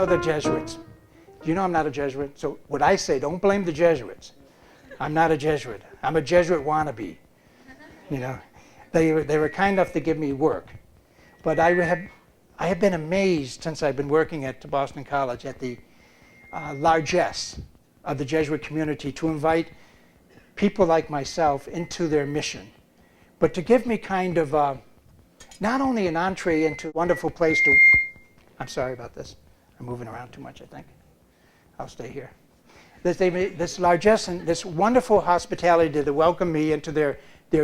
know the Jesuits. Do you know I'm not a Jesuit? So what I say, don't blame the Jesuits. I'm not a Jesuit. I'm a Jesuit wannabe. You know, they were kind enough to give me work. But I have been amazed since I've been working at Boston College at the largesse of the Jesuit community to invite people like myself into their mission, but to give me kind of not only an entree into a wonderful place to, I'm sorry about this, I'm moving around too much I think, I'll stay here. This largesse and this wonderful hospitality to welcome me into their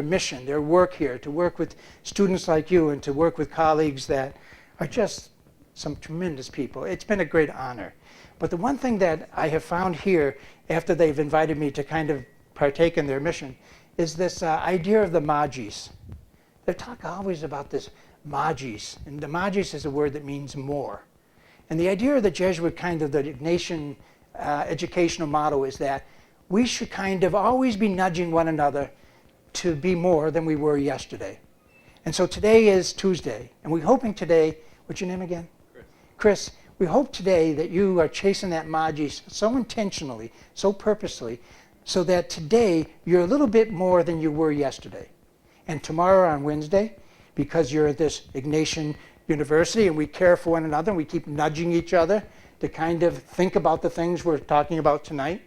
mission, their work here, to work with students like you and to work with colleagues that are just some tremendous people. It's been a great honor. But the one thing that I have found here after they've invited me to kind of partake in their mission is this idea of the Magis. They talk always about this Magis, and the Magis is a word that means more. And the idea of the Jesuit kind of the Ignatian educational model is that we should kind of always be nudging one another to be more than we were yesterday. And so today is Tuesday, and we're hoping today, what's your name again? Chris, we hope today that you are chasing that Magis so intentionally, so purposely, so that today you're a little bit more than you were yesterday. And tomorrow on Wednesday, because you're at this Ignatian University and we care for one another and we keep nudging each other to kind of think about the things we're talking about tonight,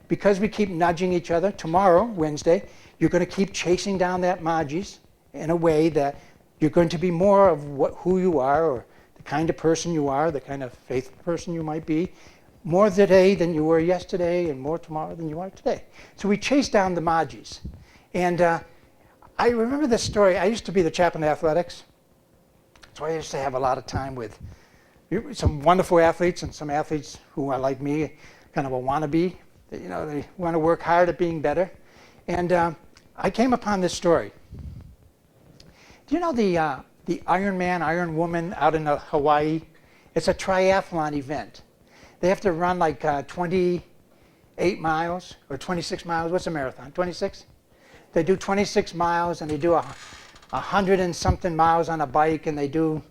because we keep nudging each other, tomorrow, Wednesday, you're going to keep chasing down that Magis in a way that you're going to be more of who you are, or the kind of person you are, the kind of faithful person you might be, more today than you were yesterday and more tomorrow than you are today. So we chase down the Magis. And I remember this story. I used to be the chaplain of athletics, so I used to have a lot of time with some wonderful athletes and some athletes who are like me, kind of a wannabe. You know, they want to work hard at being better. And I came upon this story. Do you know the Iron Man, Iron Woman out in Hawaii? It's a triathlon event. They have to run like 28 miles or 26 miles. What's a marathon? 26? They do 26 miles and they do 100 and something miles on a bike, and they do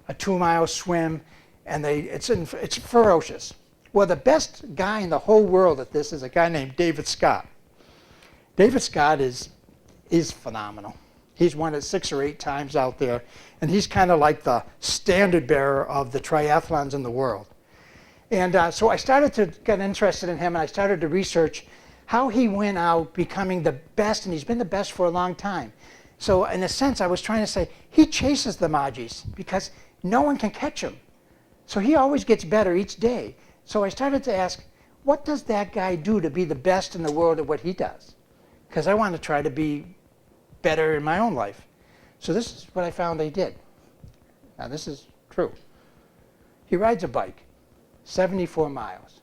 a 2-mile swim, and it's ferocious. Well, the best guy in the whole world at this is a guy named David Scott. David Scott is phenomenal. He's won it 6 or 8 times out there, and he's kind of like the standard bearer of the triathlons in the world. And so I started to get interested in him, and I started to research how he went out becoming the best, and he's been the best for a long time. So in a sense, I was trying to say, he chases the Magis because no one can catch him. So he always gets better each day. So I started to ask, what does that guy do to be the best in the world at what he does? Because I want to try to be better in my own life. So this is what I found he did. Now this is true. He rides a bike, 74 miles.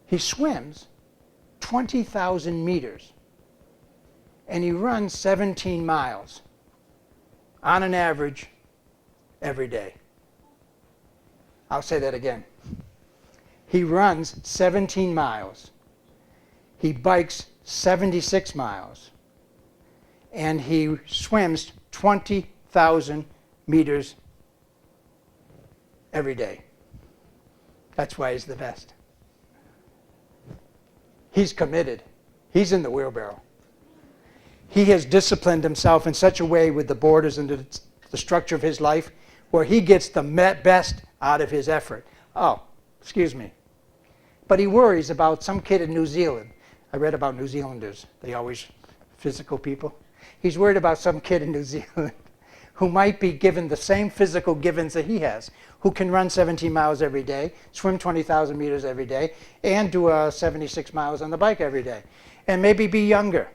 He swims 20,000 meters. And he runs 17 miles on an average every day. I'll say that again. He runs 17 miles. He bikes 76 miles. And he swims 20,000 meters every day. That's why he's the best. He's committed. He's in the wheelbarrow. He has disciplined himself in such a way with the borders and the structure of his life where he gets the best out of his effort. Oh, excuse me. But he worries about some kid in New Zealand. I read about New Zealanders. They always physical people. He's worried about some kid in New Zealand who might be given the same physical givens that he has, who can run 17 miles every day, swim 20,000 meters every day, and do 76 miles on the bike every day, and maybe be younger.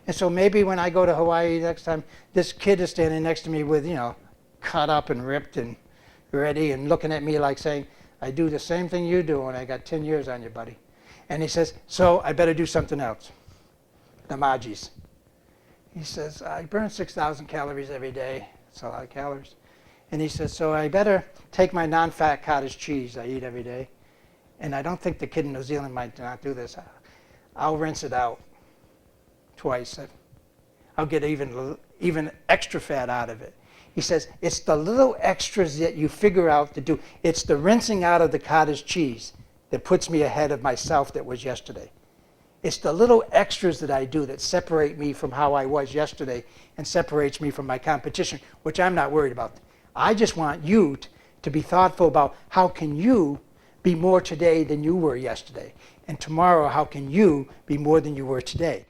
And so maybe when I go to Hawaii next time, this kid is standing next to me with, cut up and ripped and ready and looking at me like saying, I do the same thing you do and I got 10 years on you, buddy. And he says, so I better do something else. The Magis. He says, I burn 6,000 calories every day. That's a lot of calories. And he says, so I better take my non-fat cottage cheese I eat every day. And I don't think the kid in New Zealand might not do this. I'll rinse it out twice. I'll get even extra fat out of it. He says, it's the little extras that you figure out to do. It's the rinsing out of the cottage cheese that puts me ahead of myself that was yesterday. It's the little extras that I do that separate me from how I was yesterday and separates me from my competition, which I'm not worried about. I just want you to be thoughtful about how can you be more today than you were yesterday. And tomorrow, how can you be more than you were today?